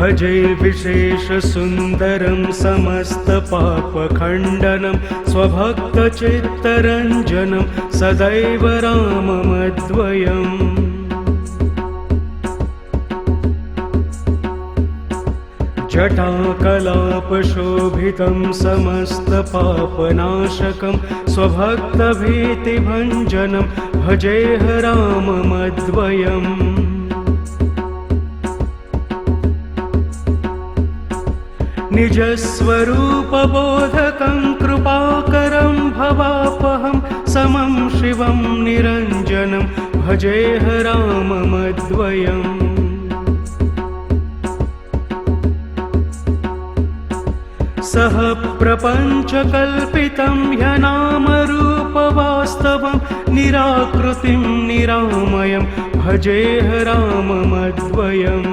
भजे विशेषसुन्दरं समस्तपापखण्डनं स्वभक्तचित्तरञ्जनं सदैव राममद्वयम्। जटाकलापशोभितं समस्तपापनाशकं स्वभक्तभीतिभञ्जनं भजेह राममद्वयम्। निजस्वरूपबोधकं कृपाकरं भवापहं समं शिवं निरञ्जनं भजेह राममद्वयम्। सह प्रपञ्चकल्पितं ह्यनामरूपवास्तवं निराकृतिं निरामयं भजेह राममद्वयम्।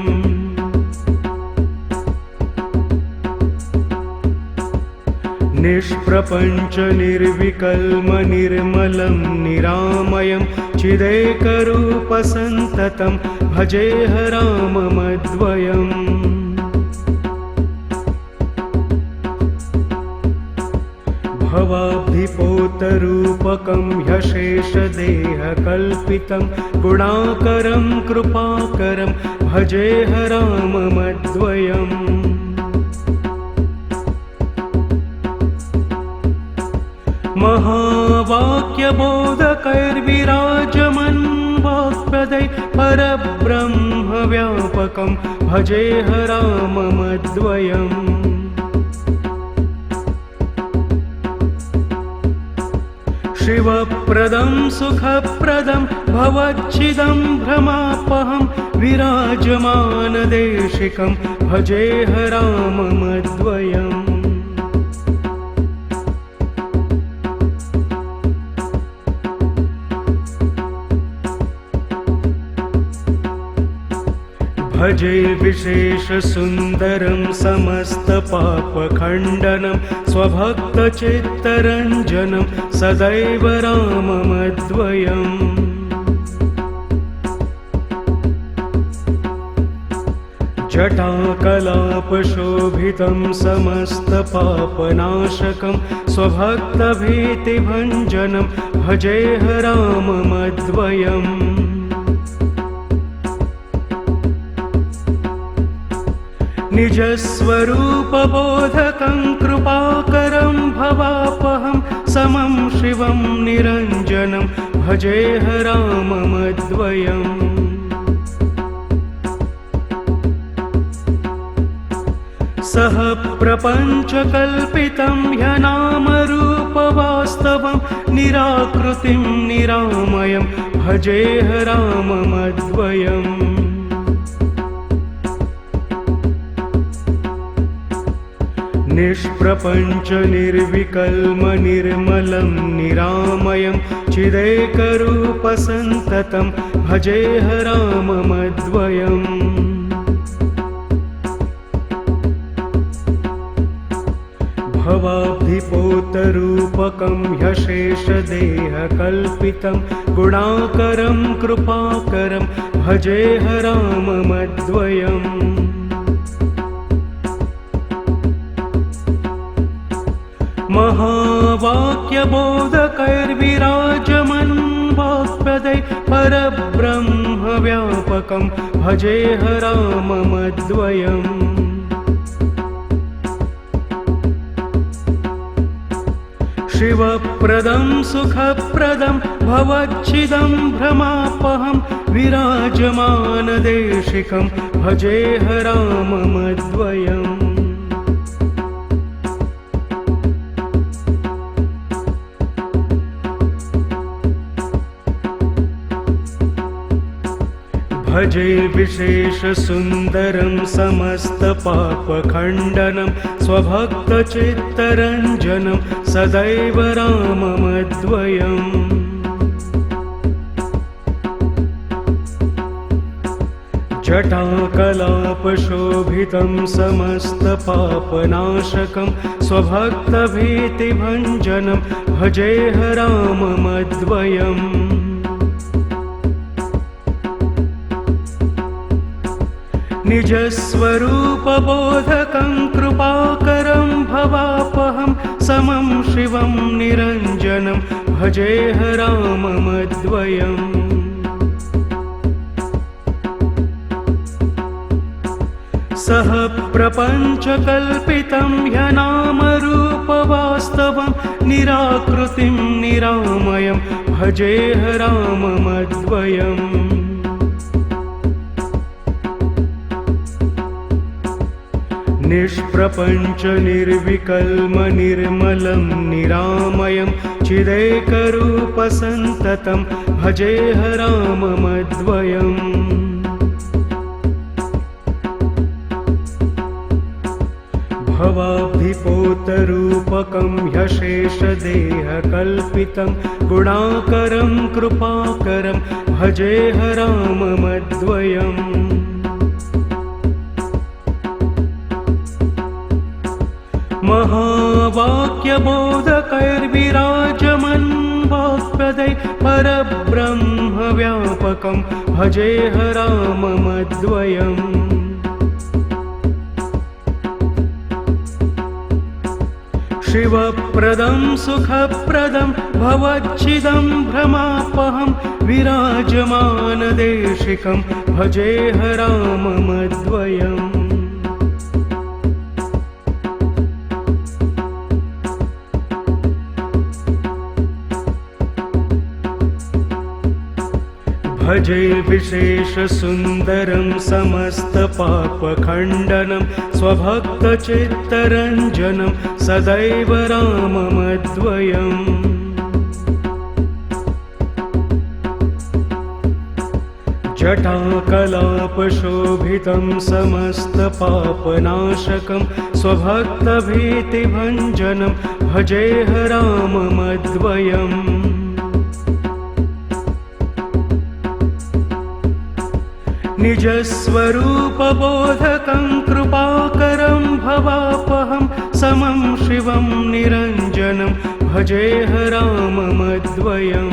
निष्प्रपञ्च निर्विकल्म निर्मलं निरामयं चिदेकरूपसन्ततं भजेह राममद्वयम्। भवाब्धिपोतरूपकं ह्यशेषदेहकल्पितं गुणाकरं कृपाकरं भजेह राममद्वयम्। महावाक्यबोधकैर्विराजमन् वाक्पदै परब्रह्मव्यापकं भजेह राममद्वयम्। शिवप्रदं सुखप्रदं भवच्छिदं भ्रमापहं विराजमानदेशिकं भजेह राममद्वयम्। भजे विशेषसुन्दरं समस्तपापखण्डनं स्वभक्तचित्तरञ्जनं सदैव राममद्वयम्। जटाकलापशोभितं समस्तपापनाशकं स्वभक्तभीतिभञ्जनं भजेह राममद्वयम्। निजस्वरूपबोधकं कृपाकरं भवापहं समं शिवं निरञ्जनं भजेह राममद्वयम्। सह प्रपञ्चकल्पितं ह्यनामरूपवास्तवं निराकृतिं निरामयं भजेह राममद्वयम्। निष्प्रपञ्च निर्विकल्म निर्मलं निरामयं चिदेकरूपसन्ततं भजेह राममद्वयम्। भवाब्धिपोतरूपकं ह्यशेषदेहकल्पितं गुणाकरं कृपाकरं भजेह राममद्वयम्। महावाक्यबोधकैर्विराजमन् वाक्पदै परब्रह्मव्यापकं भजेह राममद्वयम्। शिवप्रदं सुखप्रदं भवच्छिदं भ्रमापहं विराजमानदेशिकं भजेह राममद्वयम्। भजे विशेषसुन्दरं समस्तपापखण्डनं स्वभक्तचित्तरञ्जनं सदैव राममद्वयम्। जटाकलापशोभितं समस्तपापनाशकं स्वभक्तभीतिभञ्जनं भजेह राममद्वयम्। निजस्वरूपबोधकं कृपाकरं भवापहं समं शिवं निरञ्जनं भजेह राममद्वयम् सह प्रपञ्चकल्पितं ह्यनामरूपवास्तवं निराकृतिं निरामयं भजेह राममद्वयम् निष्प्रपञ्च निर्विकल्म निर्मलं निरामयं चिदेकरूपसन्ततं भजेह राममद्वयम् भवाब्धिपोतरूपकं ह्यशेषदेहकल्पितं गुणाकरं कृपाकरं भजेह राममद्वयम् महावाक्यबोधकैर्विराजमन् वाक्पदै परब्रह्मव्यापकं भजेह राममद्वयम् शिवप्रदं सुखप्रदं भवच्छिदं भ्रमापहं विराजमानदेशिकं भजेह राममद्वयम् भजे विशेषसुन्दरं समस्तपापखण्डनं स्वभक्तचित्तरञ्जनं सदैव राममद्वयम् जटाकलापशोभितं समस्तपापनाशकं स्वभक्तभीतिभञ्जनं भजेह राममद्वयम् निजस्वरूपबोधकं कृपाकरं भवापहं समं शिवं निरञ्जनं भजेह राममद्वयम्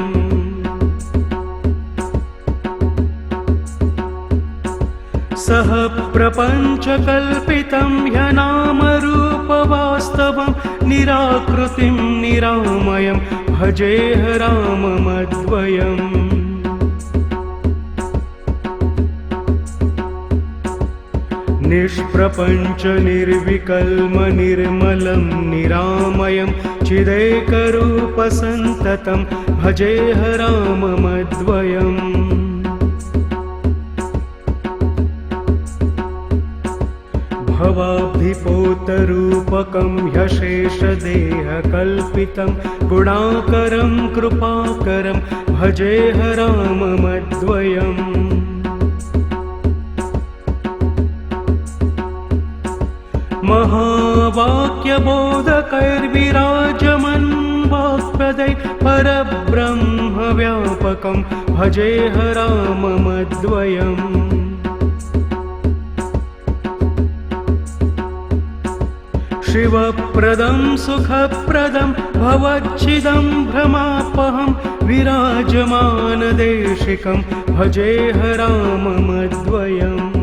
सह प्रपञ्चकल्पितं ह्यनामरूपवास्तवं निराकृतिं निरामयं भजेह राममद्वयम् निष्प्रपञ्च निर्विकल्म निर्मलं निरामयं चिदेकरूपसन्ततं भजेह राममद्वयम् भवाब्धिपोतरूपकं ह्यशेषदेहकल्पितं गुणाकरं कृपाकरं भजेह राममद्वयम् महावाक्यबोधकैर्विराजमन् वाक्पदै परब्रह्मव्यापकं भजेह राममद्वयम् शिवप्रदं सुखप्रदं भवच्छिदं भ्रमापहं विराजमानदेशिकं भजेह राममद्वयम्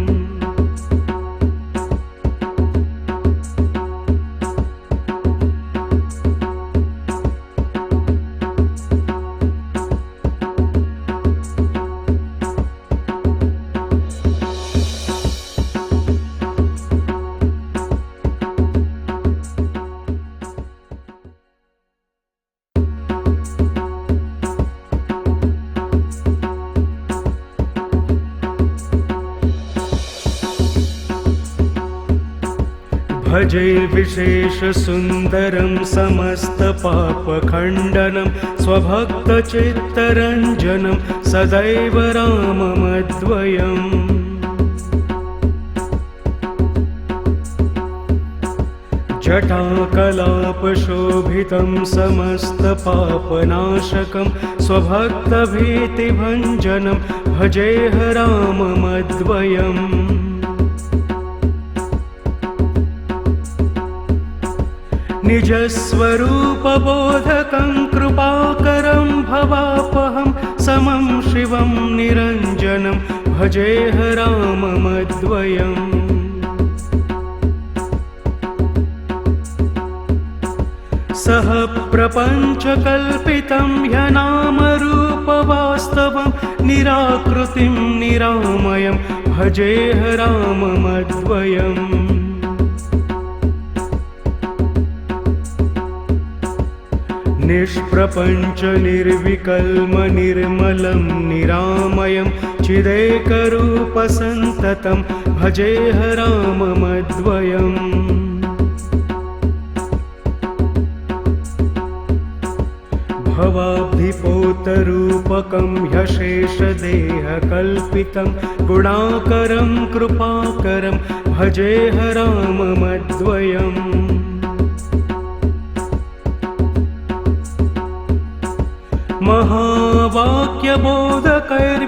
भजे विशेषसुन्दरं समस्तपापखण्डनं स्वभक्तचित्तरञ्जनं सदैव राममद्वयम् जटाकलापशोभितं समस्तपापनाशकं स्वभक्तभीतिभञ्जनं भजेह राममद्वयम् निजस्वरूपबोधकं कृपाकरं भवापहं समं शिवं निरञ्जनं भजेह राममद्वयम् सह प्रपञ्चकल्पितं ह्यनामरूपवास्तवं निराकृतिं निरामयं भजेह राममद्वयम् निष्प्रपञ्च निर्विकल्म निर्मलं निरामयं चिदेकरूपसन्ततं भजेह राममद्वयम् भवाब्धिपोतरूपकं ह्यशेषदेहकल्पितं गुणाकरं कृपाकरं भजेह राममद्वयम्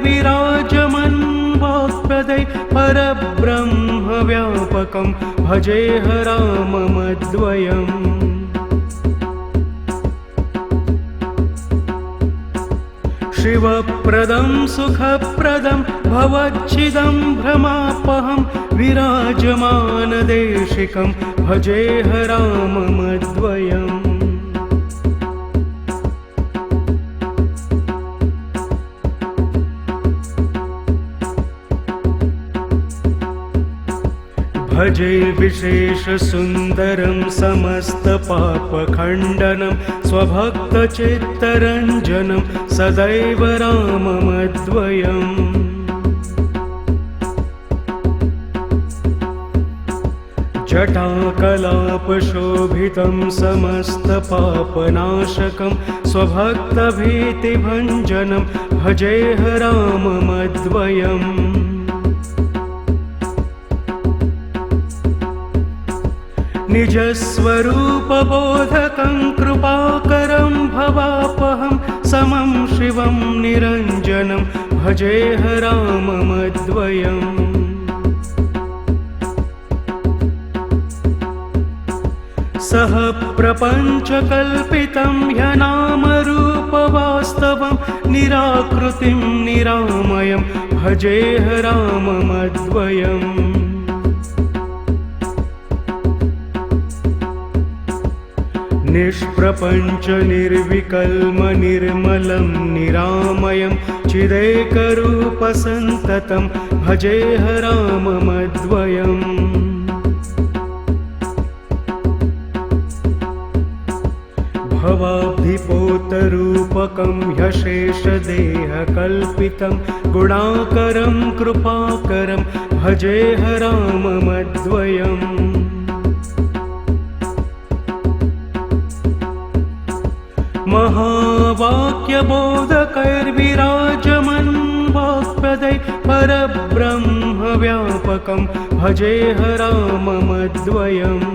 महावाक्यबोधकैर्विराजमन् वाक्पदै परब्रह्मव्यापकं भजेह राममद्वयम् शिवप्रदं सुखप्रदं भवच्छिदं भ्रमापहं विराजमानदेशिकं भजेह राममद्वयम् भजे विशेषसुन्दरं समस्तपापखण्डनं स्वभक्तचित्तरञ्जनं सदैव राममद्वयम् जटाकलापशोभितं समस्तपापनाशकं स्वभक्तभीतिभञ्जनं भजेह राममद्वयम् निजस्वरूपबोधकं कृपाकरं भवापहं समं शिवं निरञ्जनं भजेह राममद्वयम् सह प्रपञ्चकल्पितं ह्यनामरूपवास्तवं निराकृतिं निरामयं भजेह राममद्वयम् निष्प्रपञ्च निर्विकल्म निर्मलं निरामयं चिदेकरूपसन्ततं भजेह राममद्वयम् भवाब्धिपोतरूपकं ह्यशेषदेहकल्पितं गुणाकरं कृपाकरं भजेह राममद्वयम् महावाक्यबोधकैर्विराजमन् वाक्पदै परब्रह्मव्यापकं भजेह राममद्वयम्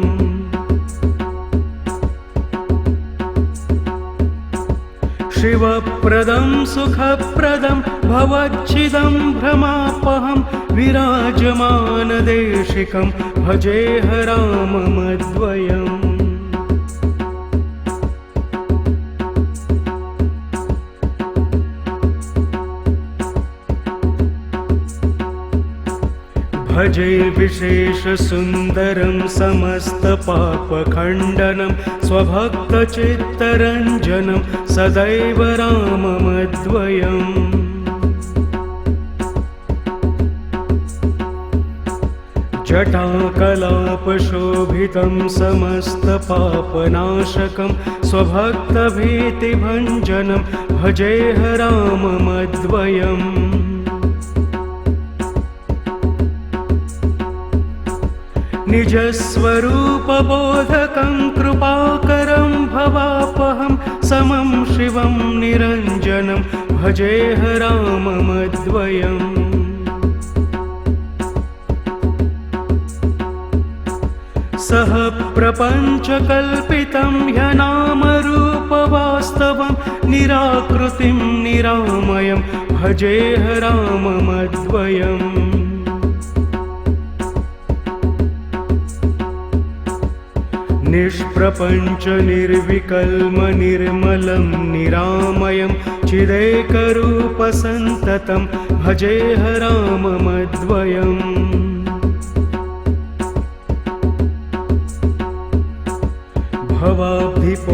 शिवप्रदं सुखप्रदं भवच्छिदं भ्रमापहं विराजमानदेशिकं भजेह राममद्वयम् भजे विशेषसुन्दरं समस्तपापखण्डनं स्वभक्तचित्तरञ्जनं सदैव राममद्वयम् जटाकलापशोभितं समस्तपापनाशकं स्वभक्तभीतिभञ्जनं भजेह राममद्वयम् निजस्वरूपबोधकं कृपाकरं भवापहं समं शिवं निरञ्जनं भजेह राममद्वयम् सह प्रपञ्चकल्पितं ह्यनामरूपवास्तवं निराकृतिं निरामयं भजेह राममद्वयम् निष्प्रपञ्च निर्विकल्म निर्मलं निरामयं चिदेकरूपसन्ततं भजेह राममद्वयम्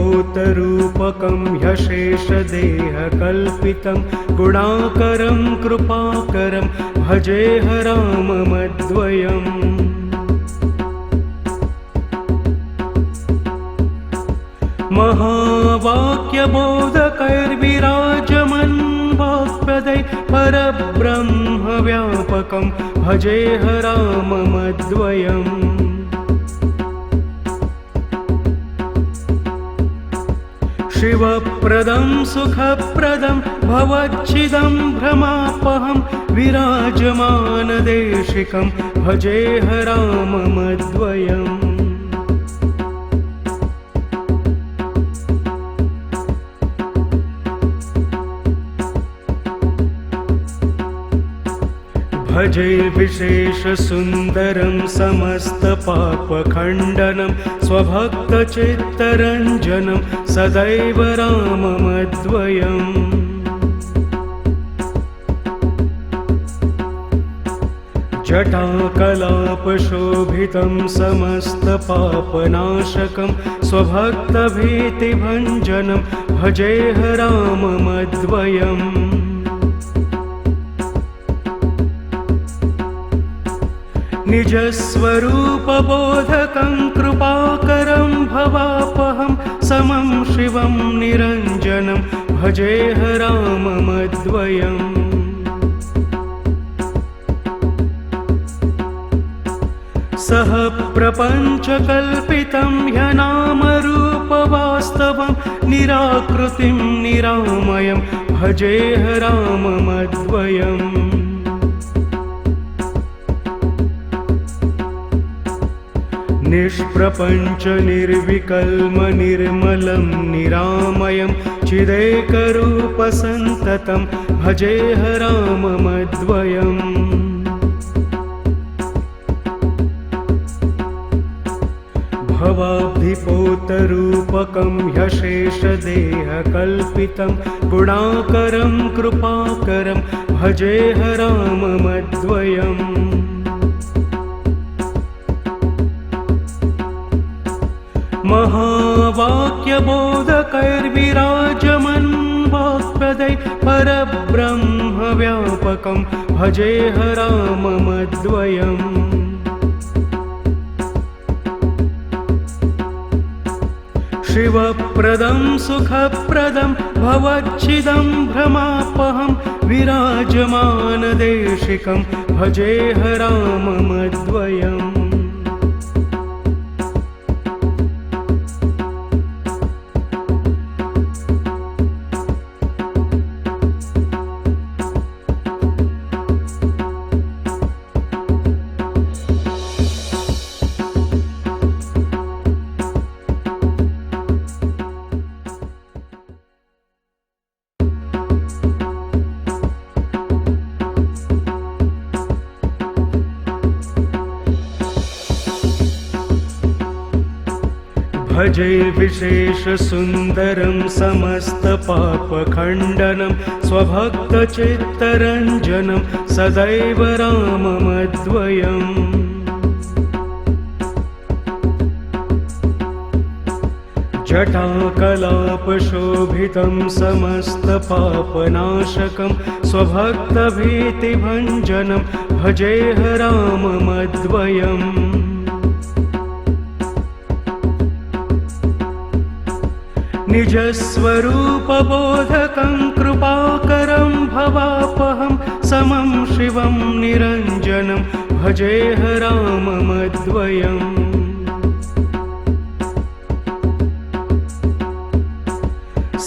भवाब्धिपोतरूपकं ह्यशेषदेहकल्पितं गुणाकरं कृपाकरं भजेह राममद्वयम् महावाक्यबोधकैर्विराजमन् वाक्पदै परब्रह्मव्यापकं भजेह राममद्वयम् शिवप्रदं सुखप्रदं भवच्छिदं भ्रमापहं विराजमानदेशिकं भजेह राममद्वयम् भजे विशेषसुन्दरं समस्तपापखण्डनं स्वभक्तचित्तरञ्जनं सदैव राममद्वयम् जटाकलापशोभितं समस्तपापनाशकं स्वभक्तभीतिभञ्जनं भजेह राममद्वयम् निजस्वरूपबोधकं कृपाकरं भवापहं समं शिवं निरञ्जनं भजेह राममद्वयम् सह प्रपञ्चकल्पितं ह्यनामरूपवास्तवं निराकृतिं निरामयं भजेह राममद्वयम् निष्प्रपञ्च निर्विकल्म निर्मलं निरामयं चिदेकरूपसन्ततं भजेह राममद्वयम् भवाब्धिपोतरूपकं ह्यशेषदेहकल्पितं गुणाकरं कृपाकरं भजेह राममद्वयम् महावाक्यबोधकैर्विराजमन् वाक्पदै परब्रह्मव्यापकं भजेह राममद्वयम् शिवप्रदं सुखप्रदं भवच्छिदं भ्रमापहं विराजमानदेशिकं भजेह राममद्वयम् भजे विशेषसुन्दरं समस्तपापखण्डनं स्वभक्तचित्तरञ्जनं सदैव राममद्वयम् जटाकलापशोभितं समस्तपापनाशकं स्वभक्तभीतिभञ्जनं भजेह राममद्वयम् निजस्वरूपबोधकं कृपाकरं भवापहं समं शिवं निरञ्जनं भजेह राममद्वयम्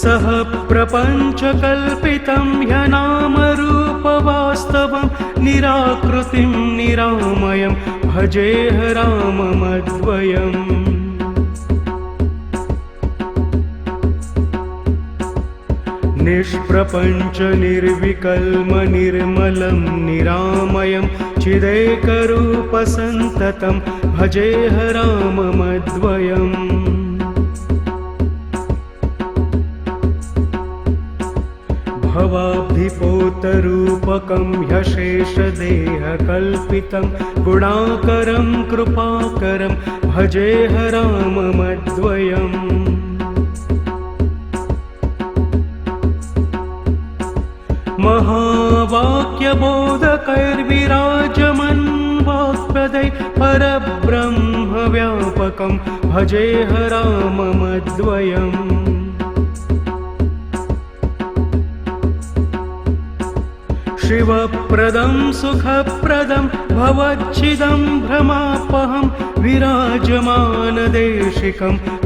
सह प्रपञ्चकल्पितं ह्यनामरूपवास्तवं निराकृतिं निरामयं भजेह राममद्वयम् निष्प्रपञ्च निर्विकल्म निर्मलं निरामयं चिदेकरूपसन्ततं भजेह राममद्वयम् भवाब्धिपोतरूपकं ह्यशेषदेहकल्पितं गुणाकरं कृपाकरं भजेह राममद्वयम् महावाक्यबोधकैर्विराजमन् वाक्पदै परब्रह्मव्यापकं भजेह राममद्वयम् शिवप्रदं सुखप्रदं भवच्छिदं भ्रमापहं विराजमानदेशिकं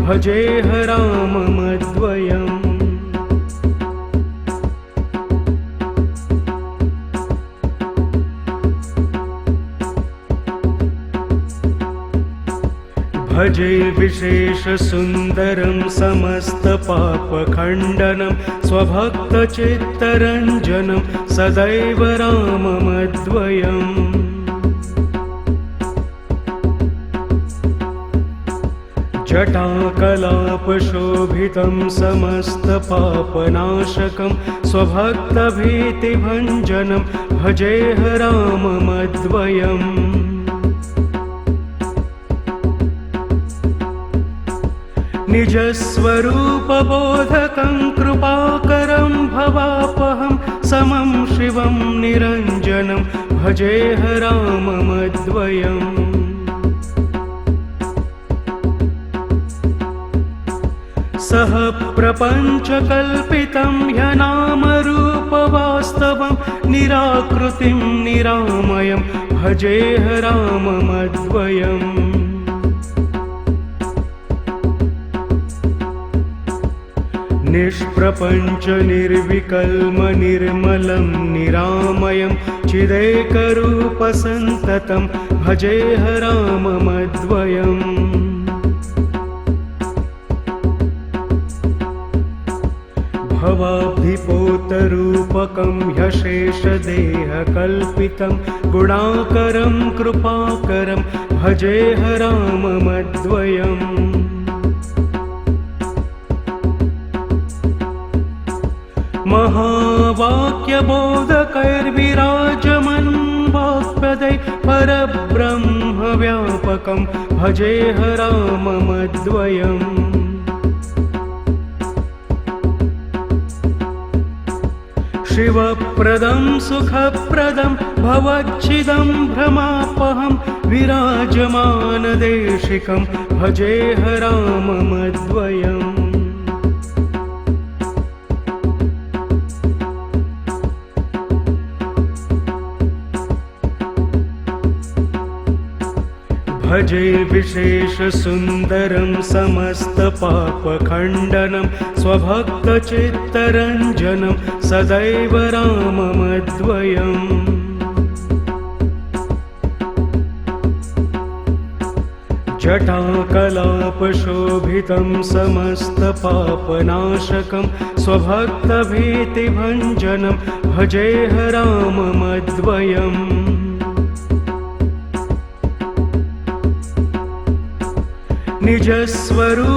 भजेह राममद्वयम् भजे विशेषसुन्दरं समस्तपापखण्डनं स्वभक्तचित्तरञ्जनं सदैव राममद्वयम् जटाकलापशोभितं समस्तपापनाशकं स्वभक्तभीतिभञ्जनं भजेह राममद्वयम् निजस्वरूपबोधकं कृपाकरं भवापहं समं शिवं निरञ्जनं भजेह राममद्वयम् सह प्रपञ्चकल्पितं ह्यनामरूपवास्तवं निराकृतिं निरामयं भजेह राममद्वयम् निष्प्रपञ्च निर्विकल्म निर्मलं निरामयं चिदेकरूपसन्ततं भजेह राममद्वयम् भवाब्धिपोतरूपकं ह्यशेषदेहकल्पितं गुणाकरं कृपाकरं भजेह राममद्वयम् महावाक्यबोधकैर्विराजमन् वाक्पदै परब्रह्मव्यापकं भजेह राममद्वयम् शिवप्रदं सुखप्रदं भवच्छिदं भ्रमापहं विराजमानदेशिकं भजेह राममद्वयम् भजे विशेषसुन्दरं समस्तपापखण्डनं स्वभक्तचित्तरञ्जनं सदैव राममद्वयम् जटाकलापशोभितं समस्तपापनाशकं स्वभक्तभीतिभञ्जनं भजेह राममद्वयम्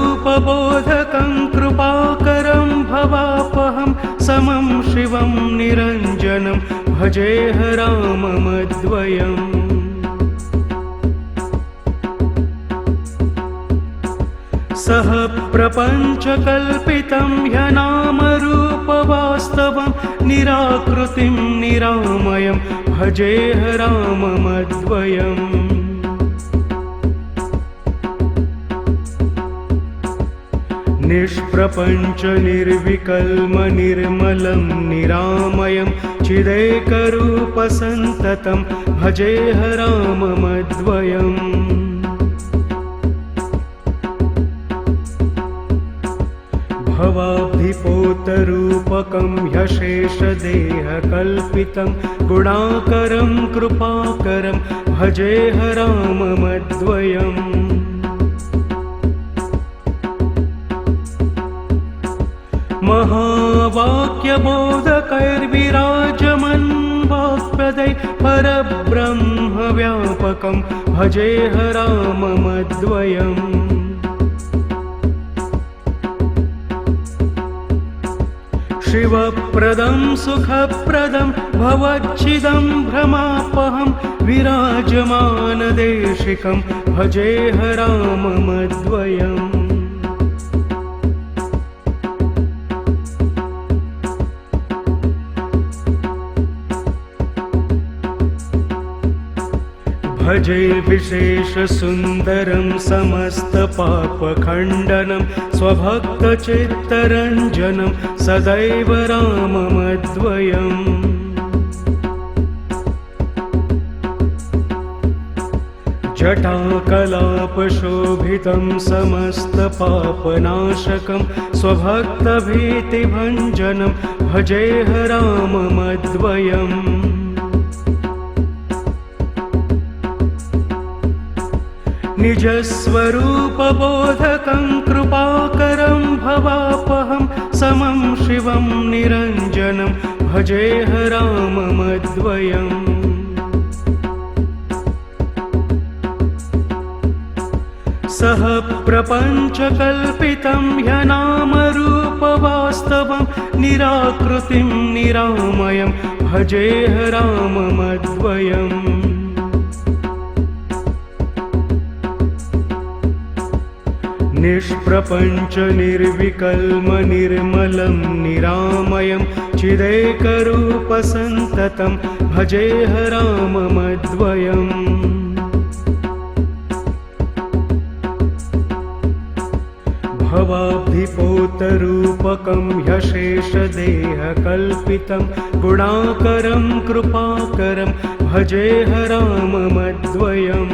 निजस्वरूपबोधकं कृपाकरं भवापहं समं शिवं निरञ्जनं भजेह राममद्वयम् सह प्रपञ्चकल्पितं ह्यनामरूपवास्तवं निराकृतिं निरामयं भजेह राममद्वयम् निष्प्रपञ्च निर्विकल्म निर्मलं निरामयं चिदेकरूपसन्ततं भजेह राममद्वयम् भवाब्धिपोतरूपकं ह्यशेषदेहकल्पितं गुणाकरं कृपाकरं भजेह राममद्वयम् महावाक्यबोधकैर्विराजमन् वाक्पदै परब्रह्मव्यापकं भजेह राममद्वयम् शिवप्रदं सुखप्रदं भवच्छिदं भ्रमापहं विराजमानदेशिकं भजेह राममद्वयम् भजे विशेषसुन्दरं समस्तपापखण्डनं स्वभक्तचित्तरञ्जनं सदैव राममद्वयम् जटाकलापशोभितं समस्तपापनाशकं स्वभक्तभीतिभञ्जनं भजेह राममद्वयम् निजस्वरूपबोधकं कृपाकरं भवापहं समं शिवं निरञ्जनं भजेह राममद्वयम् सह प्रपञ्चकल्पितं ह्यनामरूपवास्तवं निराकृतिं निरामयं भजेह राममद्वयम् निष्प्रपञ्च निर्विकल्म निर्मलं निरामयं चिदेकरूपसन्ततं भजेह राममद्वयम् भवाब्धिपोतरूपकं ह्यशेषदेहकल्पितं गुणाकरं कृपाकरं भजेह राममद्वयम्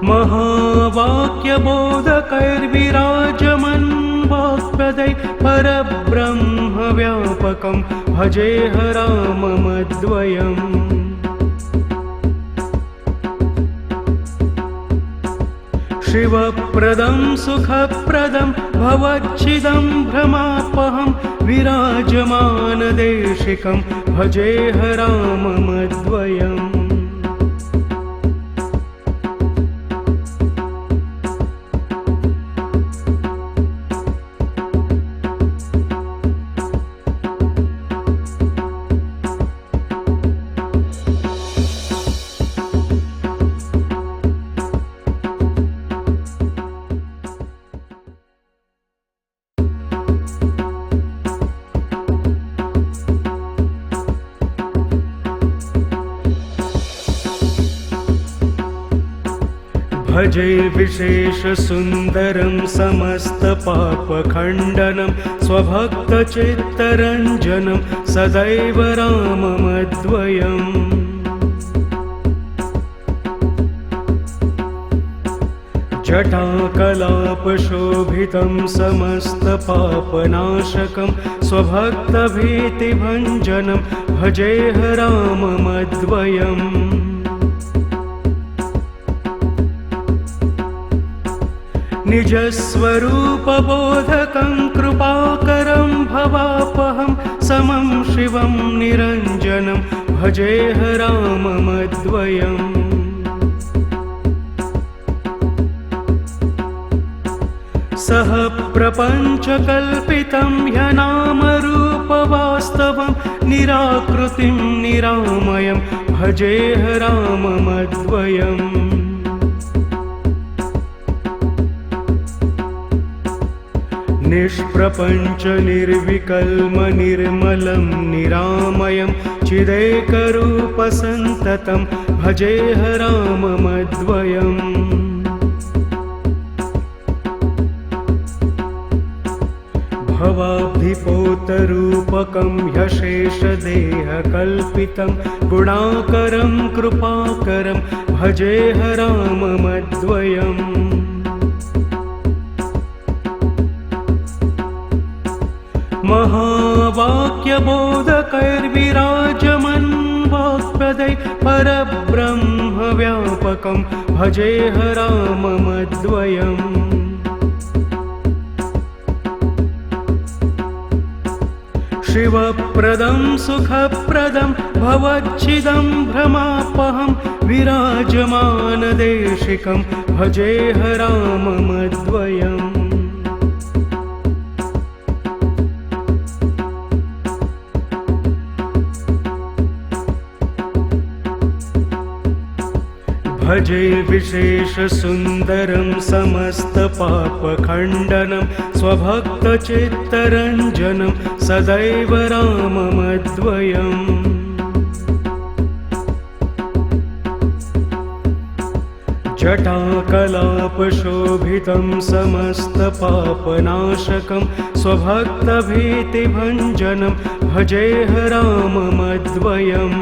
महावाक्यबोधकैर्विराजमन् वाक्पदै परब्रह्मव्यापकं भजेह राममद्वयम् शिवप्रदं सुखप्रदं भवच्छिदं भ्रमापहं विराजमानदेशिकं भजेह राममद्वयम् भजे विशेषसुन्दरं समस्तपापखण्डनं स्वभक्तचित्तरञ्जनं सदैव राममद्वयम् जटाकलापशोभितं समस्तपापनाशकं स्वभक्तभीतिभञ्जनं भजेह राममद्वयम् निजस्वरूपबोधकं कृपाकरं भवापहं समं शिवं निरञ्जनं भजेह राममद्वयम् सह प्रपञ्चकल्पितं ह्यनामरूपवास्तवं निराकृतिं निरामयं भजेह राममद्वयम् निष्प्रपञ्च निर्विकल्म निर्मलं निरामयं चिदेकरूपसन्ततं भजेह राममद्वयम् भवाब्धिपोतरूपकं ह्यशेषदेहकल्पितं गुणाकरं कृपाकरं भजेह राममद्वयम् महावाक्यबोधकैर्विराजमन् वाक्पदै परब्रह्मव्यापकं भजेह राममद्वयम् शिवप्रदं सुखप्रदं भवच्छिदं भ्रमापहं विराजमानदेशिकं भजेह राममद्वयम् भजे विशेषसुन्दरं समस्तपापखण्डनं स्वभक्तचित्तरञ्जनं सदैव राममद्वयम् जटाकलापशोभितं समस्तपापनाशकं स्वभक्तभीतिभञ्जनं भजेह राममद्वयम्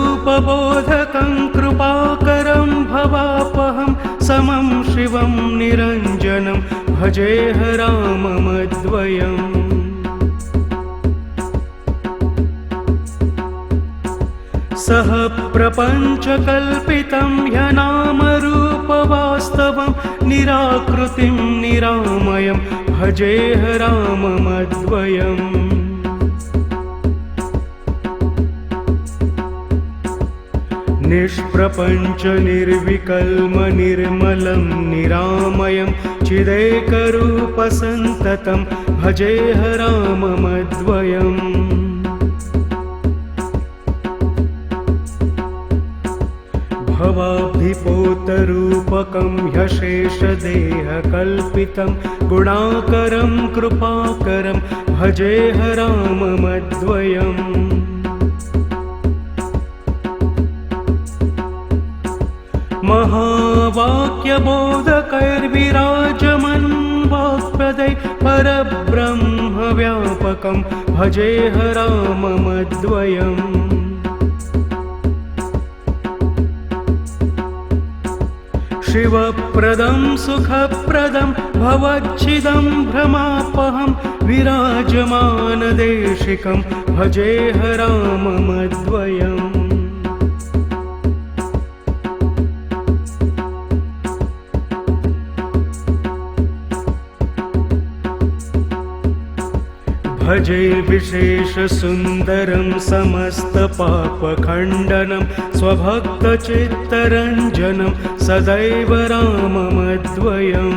निजस्वरूपबोधकं कृपाकरं भवापहं समं शिवं निरञ्जनं भजेह राममद्वयम् सह प्रपञ्चकल्पितं ह्यनामरूपवास्तवं निराकृतिं निरामयं भजेह राममद्वयम् निष्प्रपञ्चनिर्विकल्म निर्मलं निरामयं चिदेकरूपसन्ततं भजेह राममद्वयम् भवाब्धिपोतरूपकं ह्यशेषदेहकल्पितं गुणाकरं कृपाकरं भजेह राममद्वयम् महावाक्यबोधकैर्विराजमन् वाक्पदै परब्रह्मव्यापकं भजेह राममद्वयम् शिवप्रदं सुखप्रदं भवच्छिदं भ्रमापहं विराजमानदेशिकं भजेह राममद्वयम् भजे विशेषसुन्दरं समस्तपापखण्डनं स्वभक्तचित्तरञ्जनं सदैव राममद्वयम्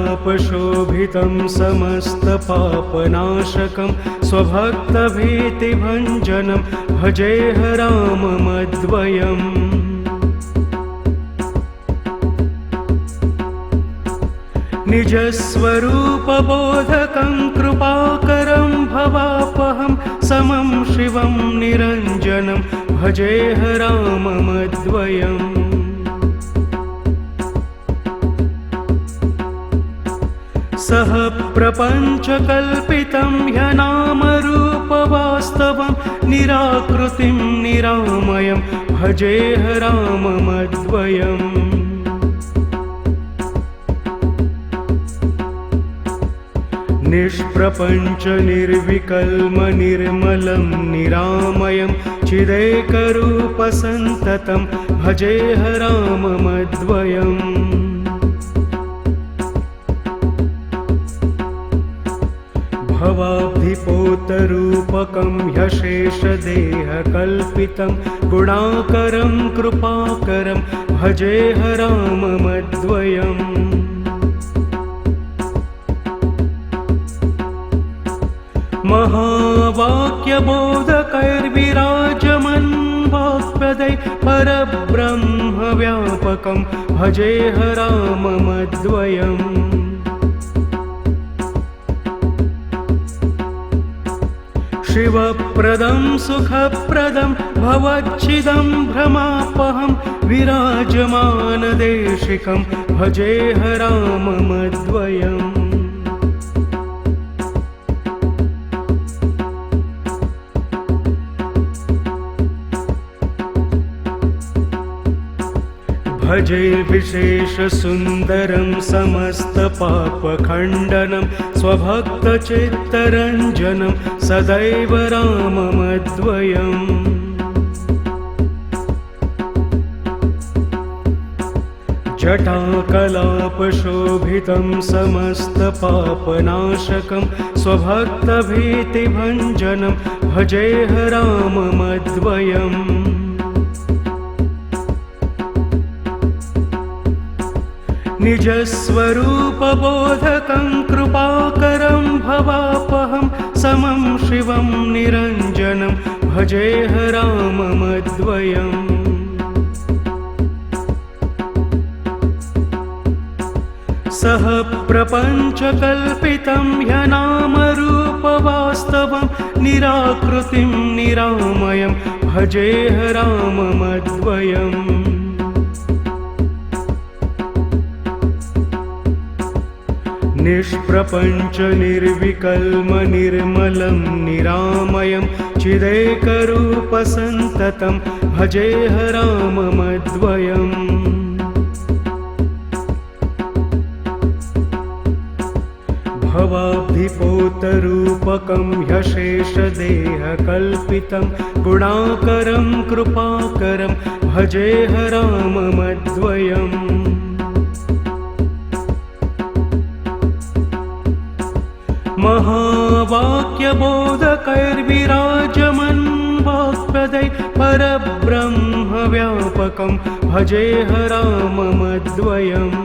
जटाकलापशोभितं समस्तपापनाशकं स्वभक्तभीतिभञ्जनं भजेह राममद्वयम् निजस्वरूपबोधकं कृपाकरं भवापहं समं शिवं निरञ्जनं भजेह राममद्वयम् सह प्रपञ्चकल्पितं ह्यनामरूपवास्तवं निराकृतिं निरामयं भजेह राममद्वयम् निष्प्रपञ्चनिर्विकल्म निर्मलं निरामयं चिदेकरूपसन्ततं भजेह राममद्वयम् भवाब्धिपोतरूपकं ह्यशेषदेहकल्पितं गुणाकरं कृपाकरं भजेह राममद्वयम् महावाक्यबोधकैर्विराजमन् वाक्पदै परब्रह्मव्यापकं भजेह राममद्वयम् शिवप्रदं सुखप्रदं भवच्छिदं भ्रमापहं विराजमानदेशिकं भजेह राममद्वयम् भजे विशेषसुन्दरं समस्तपापखण्डनं स्वभक्तचित्तरञ्जनं सदैव राममद्वयम् जटाकलापशोभितं समस्तपापनाशकं स्वभक्तभीतिभञ्जनं भजेह राममद्वयम् निजस्वरूपबोधकं कृपाकरं भवापहं समं शिवं निरञ्जनं भजेह राममद्वयम् सह प्रपञ्चकल्पितं ह्यनामरूपवास्तवं निराकृतिं निरामयं भजेह राममद्वयम् निष्प्रपञ्च निर्विकल्म निर्मलं निरामयं चिदेकरूपसन्ततं भजेह राममद्वयम् भवाब्धिपोतरूपकं ह्यशेषदेहकल्पितं गुणाकरं कृपाकरं भजेह राममद्वयम् महावाक्यबोधकैर्विराजमन् वाक्पदै परब्रह्मव्यापकं भजेह राममद्वयम्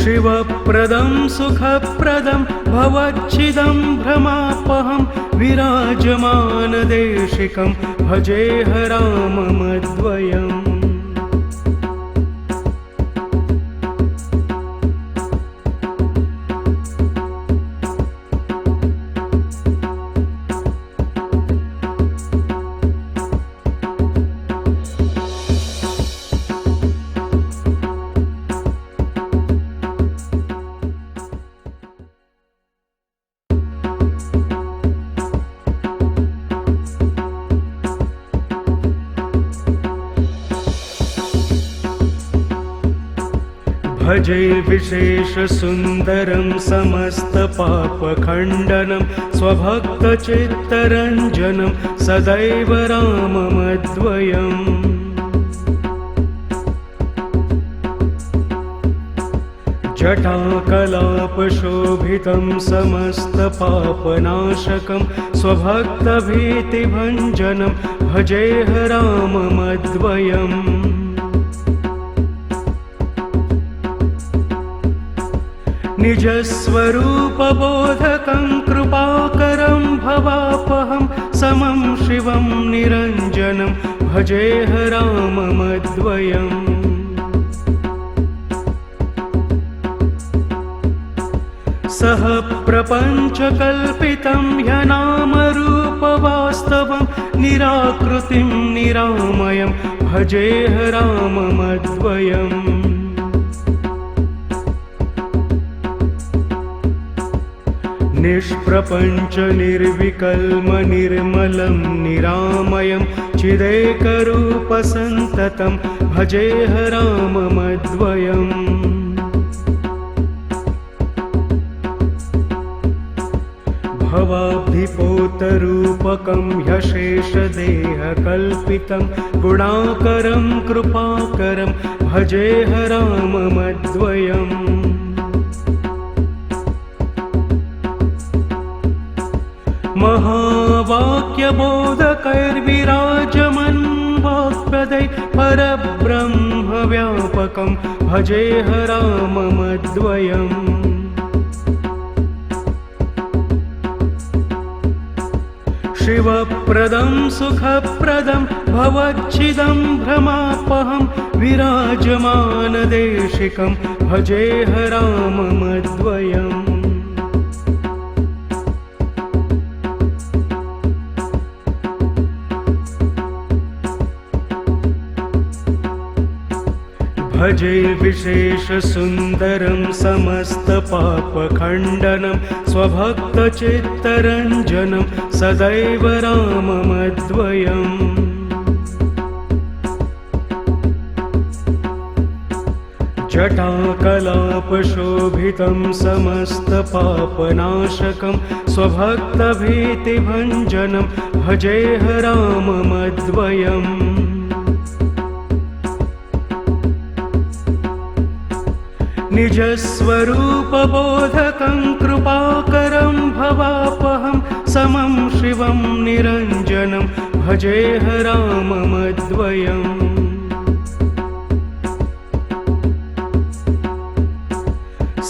शिवप्रदं सुखप्रदं भवच्छिदं भ्रमापहं विराजमानदेशिकं भजेह राममद्वयम् भजे विशेषसुन्दरं समस्तपापखण्डनं स्वभक्तचित्तरञ्जनं सदैव राममद्वयम् जटाकलापशोभितं समस्तपापनाशकं स्वभक्तभीतिभञ्जनं भजेह राममद्वयम् निजस्वरूपबोधकं कृपाकरं भवापहं समं शिवं निरञ्जनं भजेह राममद्वयम् सह प्रपञ्चकल्पितं ह्यनामरूपवास्तवं निराकृतिं निरामयं भजेह राममद्वयम् निष्प्रपञ्च निर्विकल्म निर्मलं निरामयं चिदेकरूपसन्ततं भजेह राममद्वयम् भवाब्धिपोतरूपकं ह्यशेषदेहकल्पितं गुणाकरं कृपाकरं भजेह राममद्वयम् महावाक्यबोधकैर्विराजमन् वाक्पदै परब्रह्मव्यापकं भजेह राममद्वयम् शिवप्रदं सुखप्रदं भवच्छिदं भ्रमापहं विराजमानदेशिकं भजेह राममद्वयम् भजे विशेषसुन्दरं समस्तपापखण्डनं स्वभक्तचित्तरञ्जनं सदैव राममद्वयम् जटाकलापशोभितं समस्तपापनाशकं स्वभक्तभीतिभञ्जनं भजेह राममद्वयम् निजस्वरूपबोधकं कृपाकरं भवापहं समं शिवं निरञ्जनं भजेह राममद्वयम्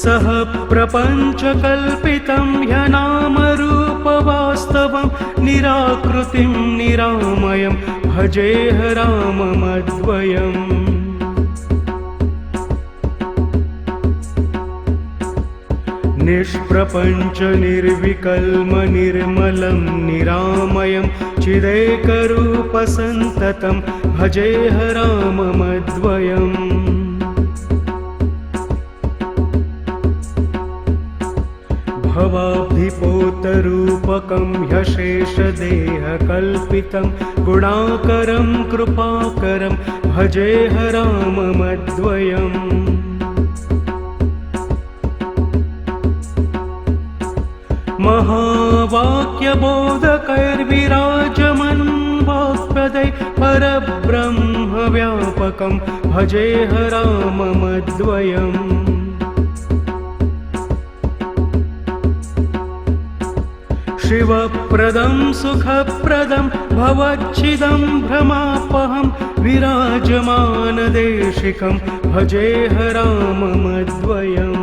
सह प्रपञ्चकल्पितं ह्यनामरूपवास्तवं निराकृतिं निरामयं भजेह राममद्वयम् निष्प्रपञ्चनिर्विकल्म निर्मलं निरामयं चिदेकरूपसन्ततं भजेह राममद्वयम् भवाब्धिपोतरूपकं ह्यशेषदेहकल्पितं गुणाकरं कृपाकरं भजेह राममद्वयम् महावाक्यबोधकैर्विराजमन् वाक्पदै परब्रह्मव्यापकं भजेह राममद्वयम् शिवप्रदं सुखप्रदं भवच्छिदं भ्रमापहं विराजमानदेशिकं भजेह राममद्वयम्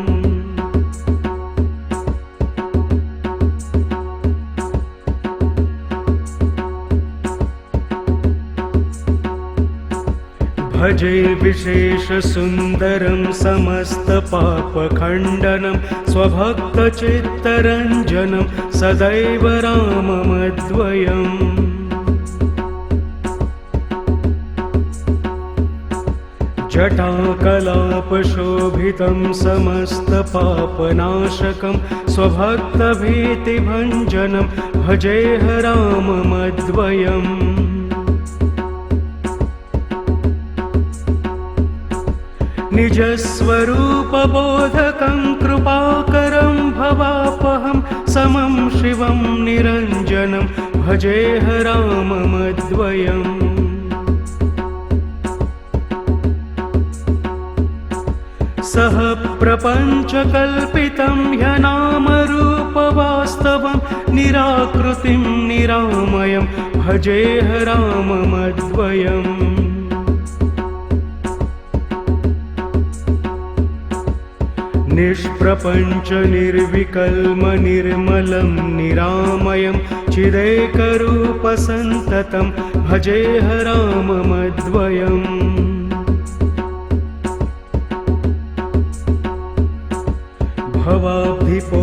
भजे विशेषसुन्दरं समस्तपापखण्डनं स्वभक्तचित्तरञ्जनं सदैव राममद्वयम् जटाकलापशोभितं समस्तपापनाशकं स्वभक्तभीतिभञ्जनं भजेह राममद्वयम् निजस्वरूपबोधकं कृपाकरं भवापहं समं शिवं निरञ्जनं भजेह राममद्वयम् सह प्रपञ्चकल्पितं ह्यनामरूपवास्तवं निराकृतिं निरामयं भजेह राममद्वयम् निष्प्रपञ्चनिर्विकल्म निर्मलं निरामयं चिदेकरूपसन्ततं भजेह राममद्वयम्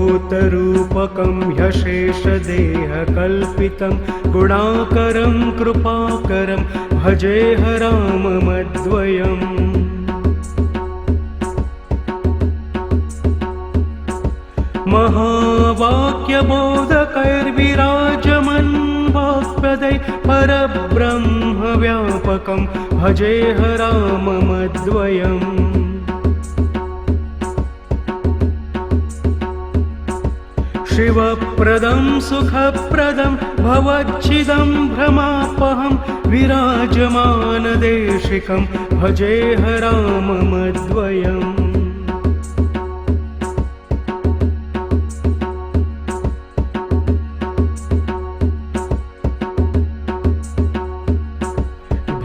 भवाब्धिपोतरूपकं ह्यशेषदेहकल्पितं गुणाकरं कृपाकरं भजेह राममद्वयम् महावाक्यबोधकैर्विराजमन् वाक्पदै परब्रह्मव्यापकं भजेह राममद्वयम् शिवप्रदं सुखप्रदं भवच्छिदं भ्रमापहं विराजमानदेशिकं भजेह राममद्वयम्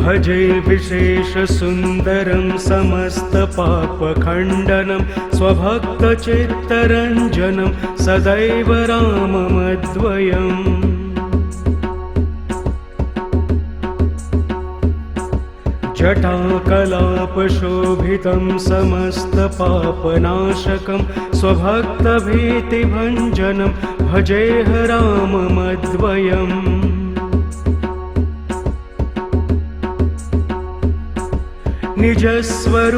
भजे विशेषसुन्दरं समस्तपापखण्डनं स्वभक्तचित्तरञ्जनं सदैव राममद्वयम् जटाकलापशोभितं समस्तपापनाशकं स्वभक्तभीतिभञ्जनं भजेह राममद्वयम्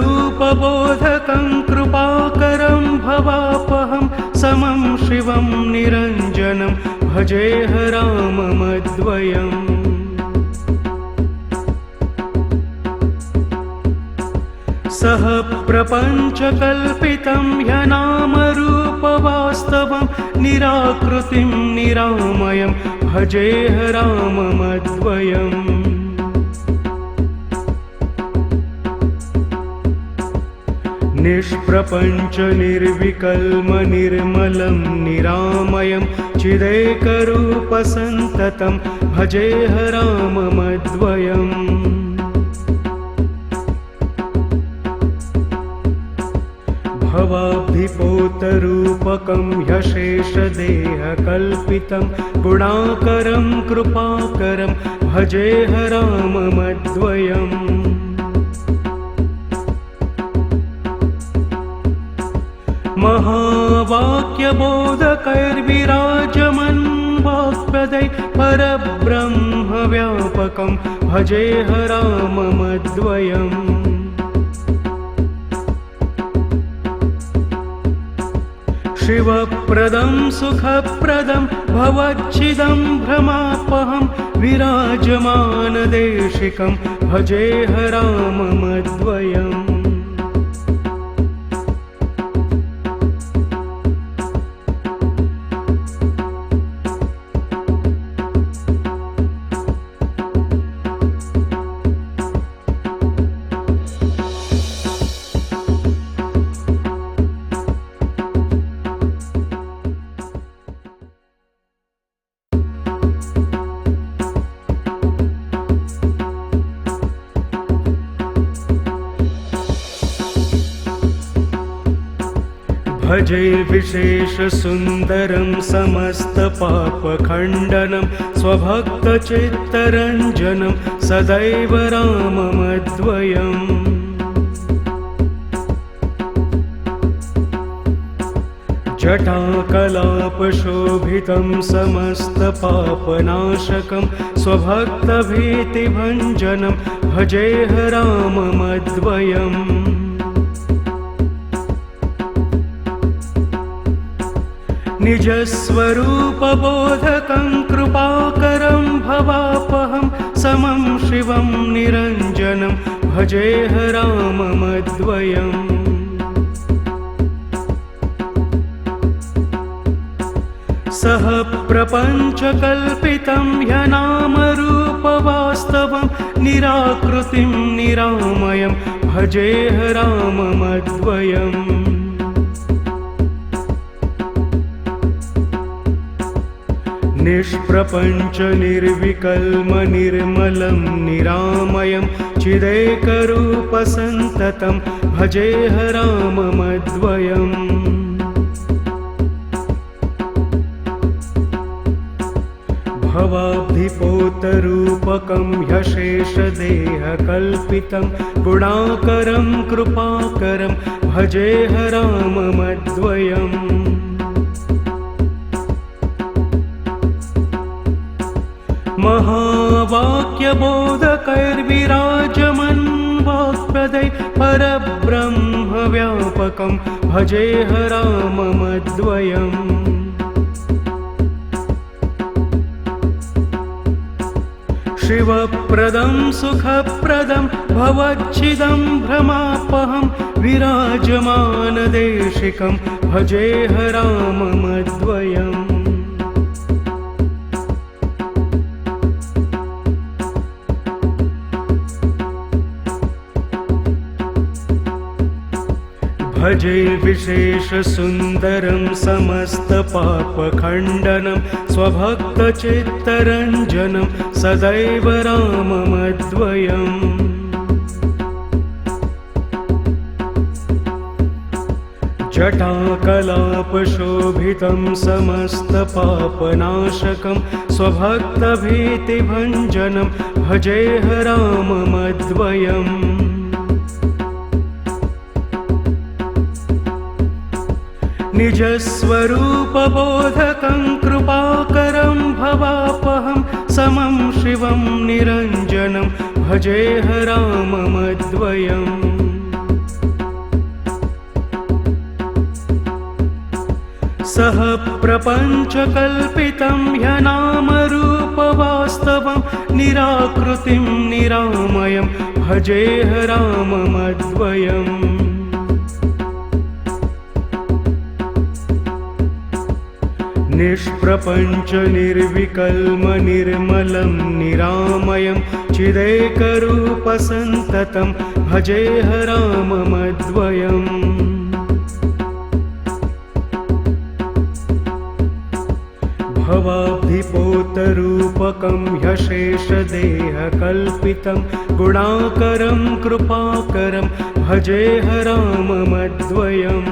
निजस्वरूपबोधकं कृपाकरं भवापहं समं शिवं निरञ्जनं भजेह राममद्वयम् सह प्रपञ्चकल्पितं ह्यनामरूपवास्तवं निराकृतिं निरामयं भजेह राममद्वयम् निष्प्रपञ्च निर्विकल्म निर्मलं निरामयं चिदेकरूपसन्ततं भजेह राममद्वयम् भवाब्धिपोतरूपकं ह्यशेषदेहकल्पितं गुणाकरं कृपाकरं भजेह राममद्वयम् महावाक्यबोधकैर्विराजमन् वाक्पदै परब्रह्मव्यापकं भजेह राममद्वयम् शिवप्रदं सुखप्रदं भवच्छिदं भ्रमापहं विराजमानदेशिकं भजेह राममद्वयम् भजे विशेषसुन्दरं समस्तपापखण्डनं स्वभक्तचित्तरञ्जनं सदैव राममद्वयम् जटाकलापशोभितं समस्तपापनाशकं स्वभक्तभीतिभञ्जनं भजेह राममद्वयम् निजस्वरूपबोधकं कृपाकरं भवापहं समं शिवं निरञ्जनं भजेह राममद्वयम् सह प्रपञ्चकल्पितं ह्यनामरूपवास्तवं निराकृतिं निरामयं भजेह राममद्वयम् निष्प्रपञ्च निर्विकल्म निर्मलं निरामयं चिदेकरूपसन्ततं भजेह राममद्वयम् भवाब्धिपोतरूपकं ह्यशेषदेहकल्पितं गुणाकरं कृपाकरं भजेह राममद्वयम् महावाक्यबोधकैर्विराजमन् वाक्पदै परब्रह्मव्यापकं भजेह राममद्वयम् शिवप्रदं सुखप्रदं भवच्छिदं भ्रमापहं विराजमानदेशिकं भजेह राममद्वयम् भजे विशेषसुन्दरं समस्तपापखण्डनं स्वभक्तचित्तरञ्जनं सदैव राममद्वयम् जटाकलापशोभितं समस्तपापनाशकं स्वभक्तभीतिभञ्जनं भजेह राममद्वयम् निजस्वरूपबोधकं कृपाकरं भवापहं समं शिवं निरञ्जनं भजेह राममद्वयम् सह प्रपञ्चकल्पितं ह्यनामरूपवास्तवं निराकृतिं निरामयं भजेह राममद्वयम्। निष्प्रपञ्च निर्विकल्म निर्मलं निरामयं चिदेकरूपसन्ततं भजेह राममद्वयम्। भवाब्धिपोतरूपकं ह्यशेषदेहकल्पितं गुणाकरं कृपाकरं भजेह राममद्वयम्।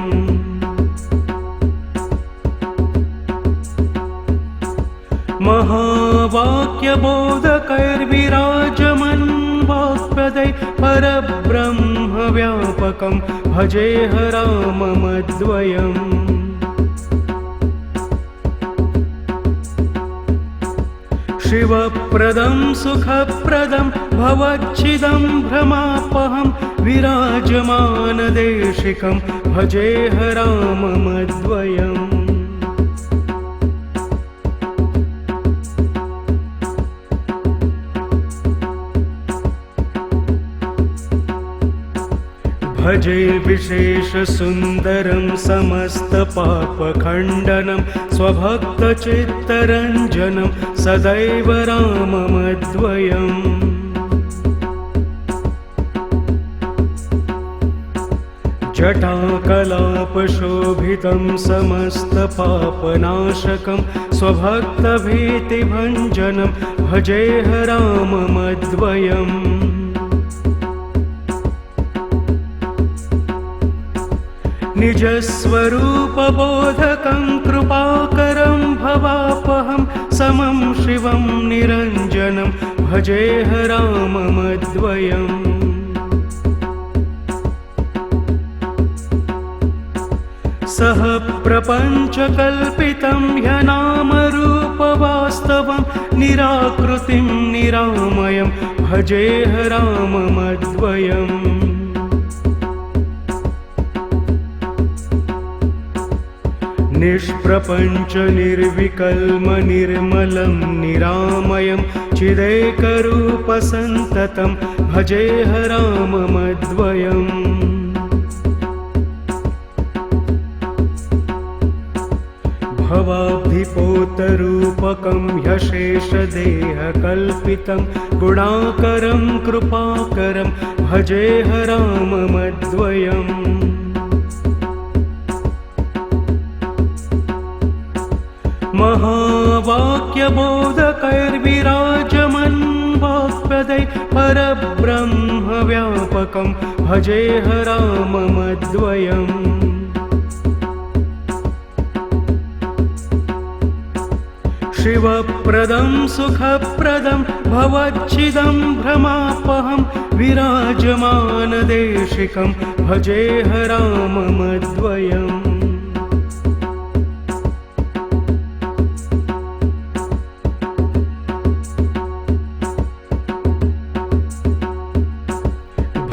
महावाक्यबोधकैर्विराजमन् वाक्पदै परब्रह्मव्यापकं भजेह राममद्वयम्। शिवप्रदं सुखप्रदं भवच्छिदं भ्रमापहं विराजमानदेशिकं भजेह राममद्वयम्। भजे विशेषसुन्दरं समस्तपापखण्डनं स्वभक्तचित्तरञ्जनं सदैव राममद्वयम्। जटाकलापशोभितं समस्तपापनाशकं स्वभक्तभीतिभञ्जनं भजेह राममद्वयम्। निजस्वरूपबोधकं कृपाकरं भवापहं समं शिवं निरञ्जनं भजेह राममद्वयम्। सह प्रपञ्चकल्पितं ह्यनामरूपवास्तवं निराकृतिं निरामयं भजेह राममद्वयम्। निष्प्रपञ्च निर्विकल्म निर्मलं निरामयं चिदेकरूपसन्ततं भजेह राममद्वयम्। भवाब्धिपोतरूपकं ह्यशेषदेहकल्पितं गुणाकरं कृपाकरं भजेह राममद्वयम्। महावाक्यबोधकैर्विराजमन् वाक्पदै परब्रह्मव्यापकं भजेह राममद्वयम्। शिवप्रदं सुखप्रदं भवच्छिदं भ्रमापहं विराजमानदेशिकं भजेह राममद्वयम्।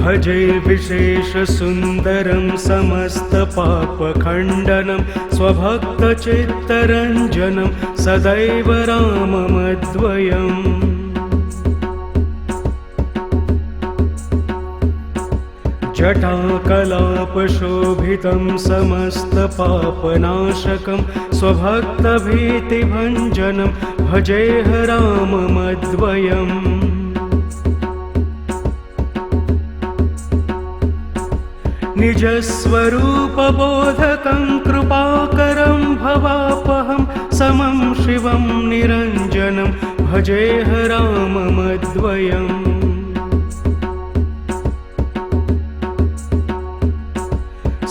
भजे विशेषसुन्दरं समस्तपापखण्डनं स्वभक्तचित्तरञ्जनं सदैव राममद्वयम्। जटाकलापशोभितं समस्तपापनाशकं स्वभक्तभीतिभञ्जनं भजेह राममद्वयम्। निजस्वरूपबोधकं कृपाकरं भवापहं समं शिवं निरञ्जनं भजेह राममद्वयम्।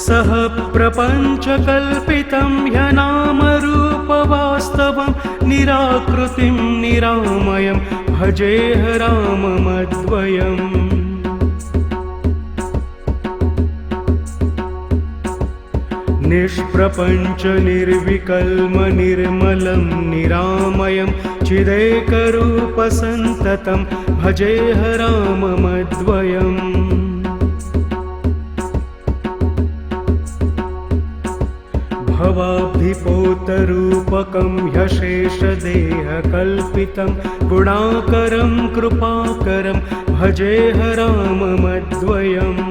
सह प्रपञ्चकल्पितं ह्यनामरूपवास्तवं निराकृतिं निरामयं भजेह राममद्वयम्। निष्प्रपञ्च निर्विकल्म निर्मलं निरामयं चिदेकरूपसन्ततं भजेह राममद्वयम्। भवाब्धिपोतरूपकं ह्यशेषदेहकल्पितं गुणाकरं कृपाकरं भजेह राममद्वयम्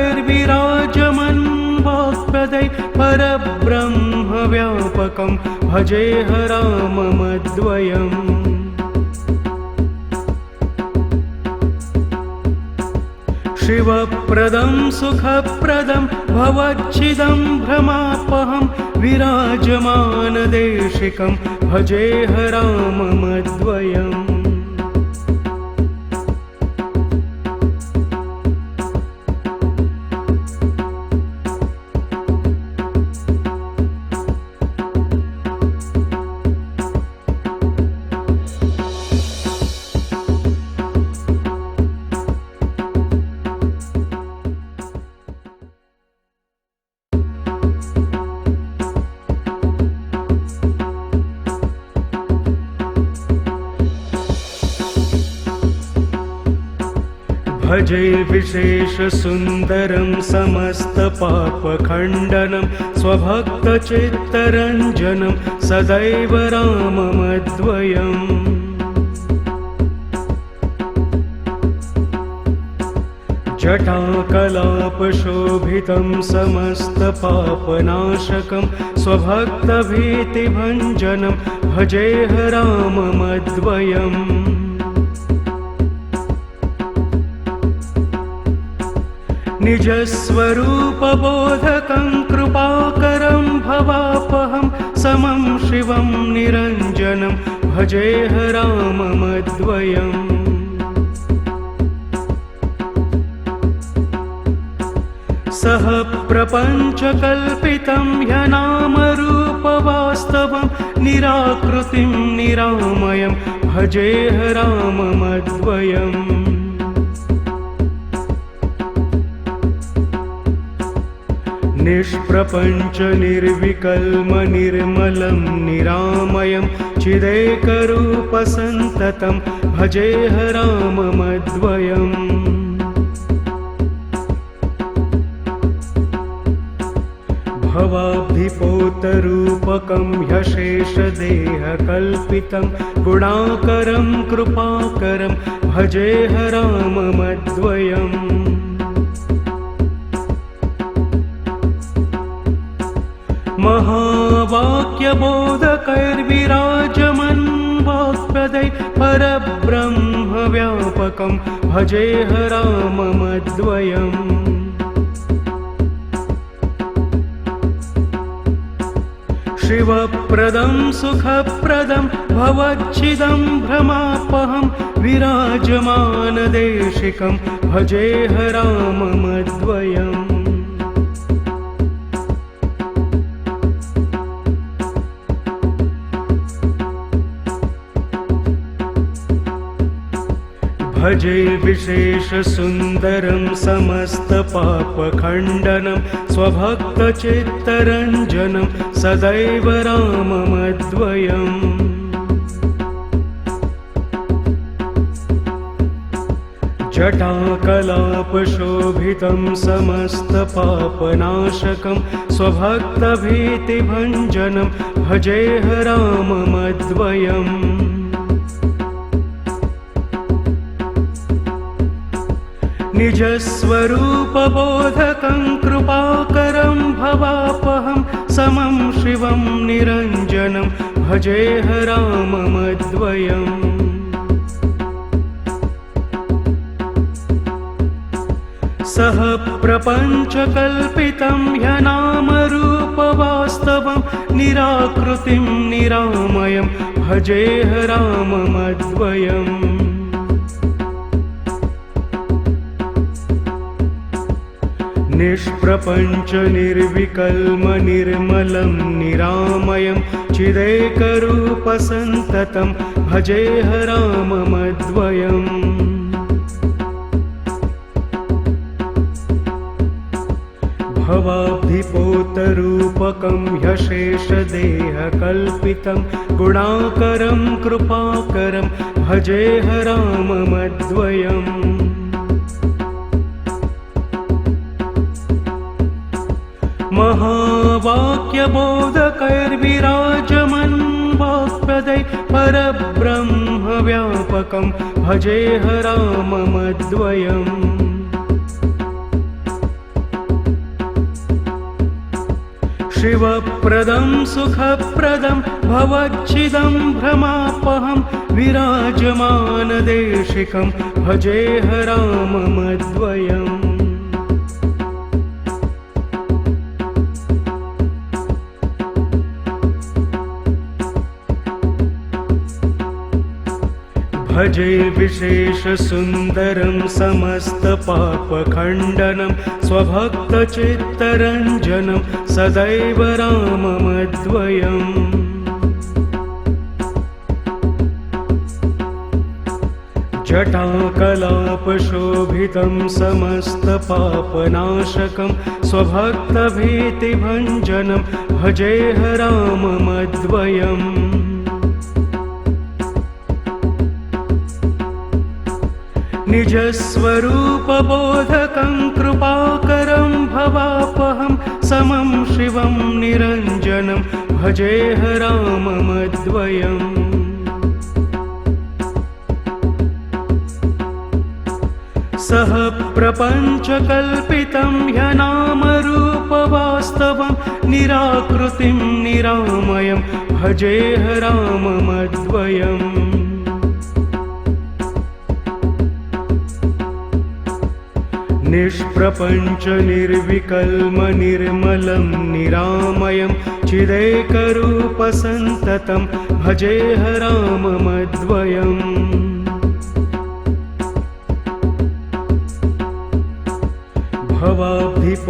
महावाक्यबोधकैर्विराजमन् वाक्पदै परब्रह्मव्यापकं भजेह राममद्वयम् शिवप्रदं सुखप्रदं भवच्छिदं भ्रमापहं विराजमानदेशिकं भजेह राममद्वयम् भजे विशेषसुन्दरं समस्तपापखण्डनं स्वभक्तचित्तरञ्जनं सदैव राममद्वयम् जटाकलापशोभितं समस्तपापनाशकं स्वभक्तभीतिभञ्जनं भजेह राममद्वयम् निजस्वरूपबोधकं कृपाकरं भवापहं समं शिवं निरञ्जनं भजेह राममद्वयम् सह प्रपञ्चकल्पितं ह्यनामरूपवास्तवं निराकृतिं निरामयं भजेह राममद्वयम् निष्प्रपञ्चनिर्विकल्म निर्मलं निरामयं चिदेकरूपसन्ततं भजेह राममद्वयम् भवाब्धिपोतरूपकं ह्यशेषदेहकल्पितं गुणाकरं कृपाकरं भजेह राममद्वयम् महावाक्यबोधकैर्विराजमन् वाक्पदै परब्रह्मव्यापकं भजेह राममद्वयम् शिवप्रदं सुखप्रदं भवच्छिदं भ्रमापहं विराजमानदेशिकं भजेह राममद्वयम् भजे विशेषसुन्दरं समस्तपापखण्डनं स्वभक्तचित्तरञ्जनं सदैव राममद्वयम् जटाकलापशोभितं समस्तपापनाशकं स्वभक्तभीतिभञ्जनं भजेह राममद्वयम् निजस्वरूपबोधकं कृपाकरं भवापहं समं शिवं निरञ्जनं भजेह राममद्वयम् सह प्रपञ्चकल्पितं ह्यनामरूपवास्तवं निराकृतिं निरामयं भजेह राममद्वयम् निष्प्रपञ्चनिर्विकल्म निर्मलं निरामयं चिदेकरूपसन्ततं भजेह राममद्वयम् भवाब्धिपोतरूपकं ह्यशेषदेहकल्पितं गुणाकरं कृपाकरं भजेह राममद्वयम् व्यापकं भजेह राममद्वयम् शिवप्रदं सुखप्रदं भवच्छिदं भ्रमापहं विराजमानदेशिकं भजेह राममद्वयम् भजे विशेषसुन्दरं समस्तपापखण्डनं स्वभक्तचित्तरञ्जनं सदैव राममद्वयम् जटाकलापशोभितं समस्तपापनाशकं स्वभक्तभीतिभञ्जनं भजेह राममद्वयम् निजस्वरूपबोधकं कृपाकरं भवापहं समं शिवं निरञ्जनं भजेह राममद्वयम् सह प्रपञ्चकल्पितं ह्यनामरूपवास्तवं निराकृतिं निरामयं भजेह राममद्वयम् निष्प्रपञ्च निर्विकल्म निर्मलं निरामयं चिदेकरूपसन्ततं भजेह राममद्वयम्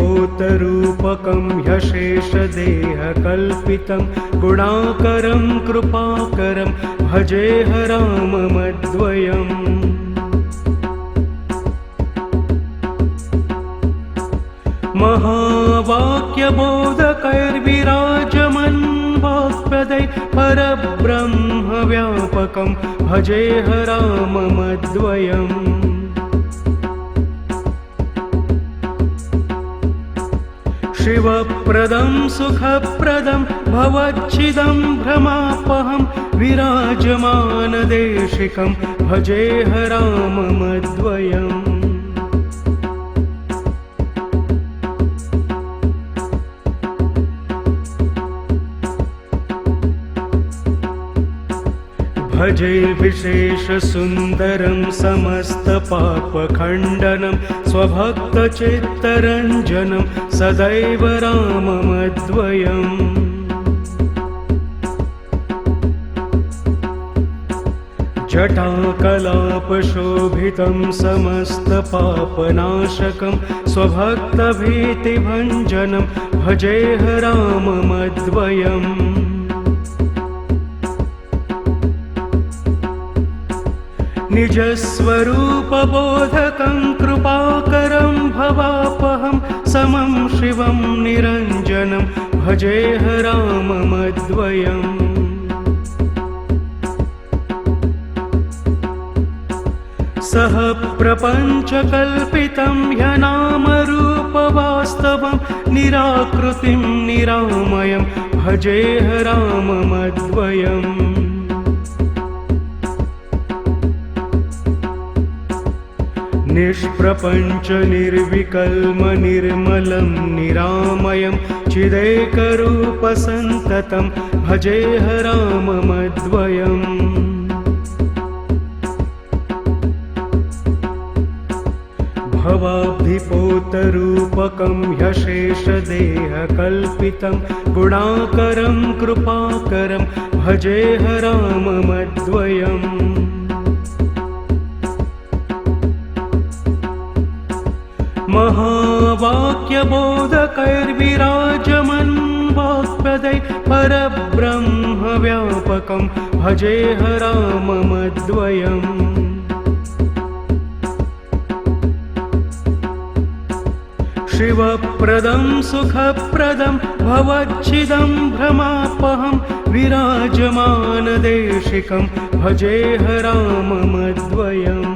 भवाब्धिपोतरूपकं ह्यशेषदेहकल्पितं गुणाकरं कृपाकरं भजेह राममद्वयम् महावाक्यबोधकैर्विराजमन् वाक्पदै परब्रह्मव्यापकं भजेह राममद्वयम् शिवप्रदं सुखप्रदं भवच्छिदं भ्रमापहं विराजमानदेशिकं भजेह राममद्वयम् भजे विशेषसुन्दरं समस्तपापखण्डनं स्वभक्तचित्तरञ्जनं सदैव राममद्वयम् जटाकलापशोभितं समस्तपापनाशकं स्वभक्तभीतिभञ्जनं भजेह राममद्वयम् निजस्वरूपबोधकं कृपाकरं भवापहं समं शिवं निरञ्जनं भजेह राममद्वयम् सह प्रपञ्चकल्पितं ह्यनामरूपवास्तवं निराकृतिं निरामयं भजेह राममद्वयम् निष्प्रपञ्च निर्विकल्म निर्मलं निरामयं चिदेकरूपसन्ततं भजेह राममद्वयम् भवाब्धिपोतरूपकं ह्यशेषदेहकल्पितं गुणाकरं कृपाकरं भजेह राममद्वयम् महावाक्यबोधकैर्विराजमन् वाक्पदै परब्रह्मव्यापकं भजेह राममद्वयम् शिवप्रदं सुखप्रदं भवच्छिदं भ्रमापहं विराजमानदेशिकं भजेह राममद्वयम्